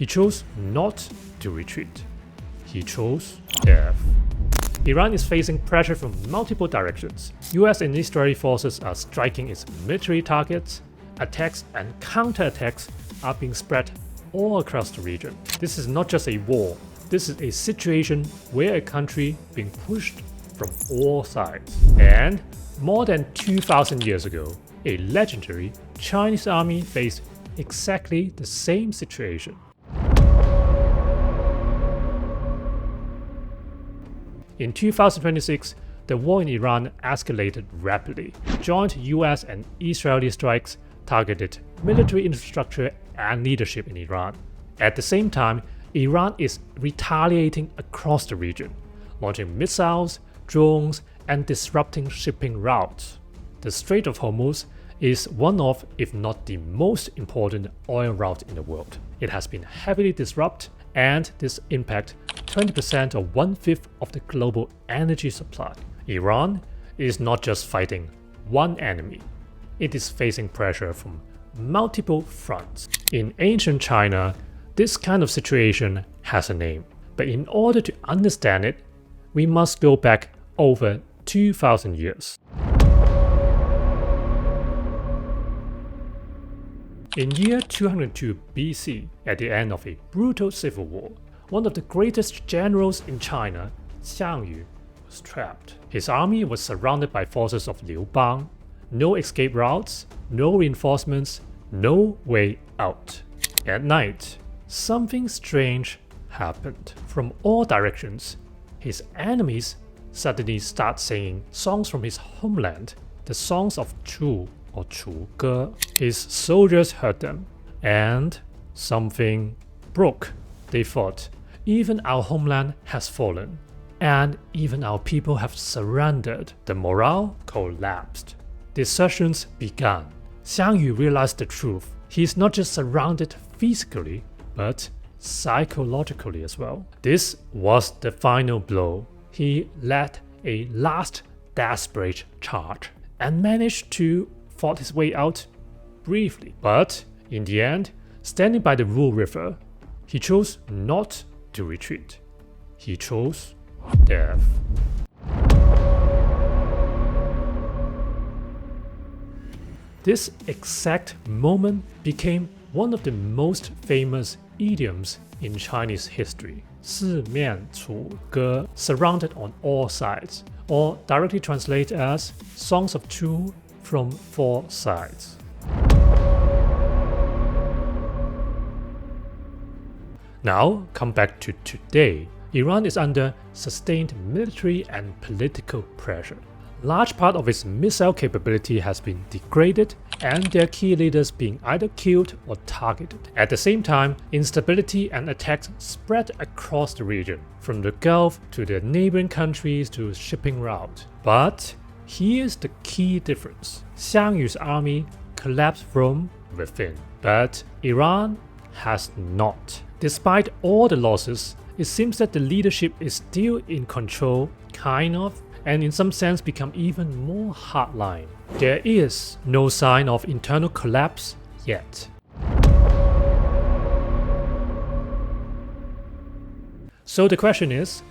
He chose not to retreat. He chose death. Iran is facing pressure from multiple directions. US and Israeli forces are striking its military targets. Attacks and counterattacks are being spread all across the region. This is not just a war. This is a situation where a country being pushed from all sides. And more than 2,000 years ago, a legendary Chinese army faced exactly the same situation. In 2026, the war in Iran escalated rapidly. Joint US and Israeli strikes targeted military infrastructure and leadership in Iran. At the same time, Iran is retaliating across the region, launching missiles, drones, and disrupting shipping routes. The Strait of Hormuz is one of, if not the most important oil route in the world. It has been heavily disrupted, and this impacts 20% or 1/5 of the global energy supply. Iran is not just fighting one enemy. It is facing pressure from multiple fronts. In ancient China, this kind of situation has a name. But in order to understand it, we must go back over 2,000 years. In year 202 BC, at the end of a brutal civil war, one of the greatest generals in China, Xiang Yu, was trapped. His army was surrounded by forces of Liu Bang. No escape routes, no reinforcements, no way out. At night, something strange happened. From all directions, his enemies suddenly start singing songs from his homeland, the songs of Chu or Chu Ge. His soldiers heard them, and something broke. They thought, even our homeland has fallen, and even our people have surrendered. The morale collapsed. Desertions began. Xiang Yu realized the truth. He is not just surrounded physically, but psychologically as well. This was the final blow. He led a last desperate charge and managed to fought his way out briefly. But in the end, standing by the Wu River, he chose not to retreat. He chose death. This exact moment became one of the most famous idioms in Chinese history. 四面楚歌, surrounded on all sides, or directly translated as songs of two from four sides. Now, come back to today. Iran is under sustained military and political pressure. Large part of its missile capability has been degraded, and their key leaders being either killed or targeted. At the same time, instability and attacks spread across the region, from the Gulf to the neighboring countries to shipping route. But here's the key difference. Xiang Yu's army collapsed from within, but Iran has not. Despite all the losses, it seems that the leadership is still in control, kind of, and in some sense become even more hardline. There is no sign of internal collapse yet. So the question is,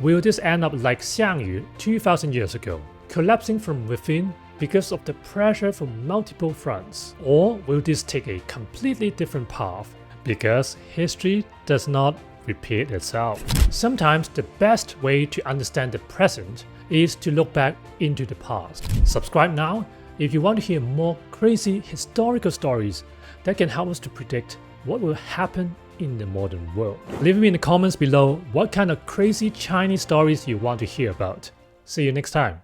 will this end up like Xiang Yu 2,000 years ago, collapsing from within because of the pressure from multiple fronts? Or will this take a completely different path because history does not repeat itself? Sometimes the best way to understand the present is to look back into the past. Subscribe now if you want to hear more crazy historical stories that can help us to predict what will happen in the modern world. Leave me in the comments below what kind of crazy Chinese stories you want to hear about. See you next time.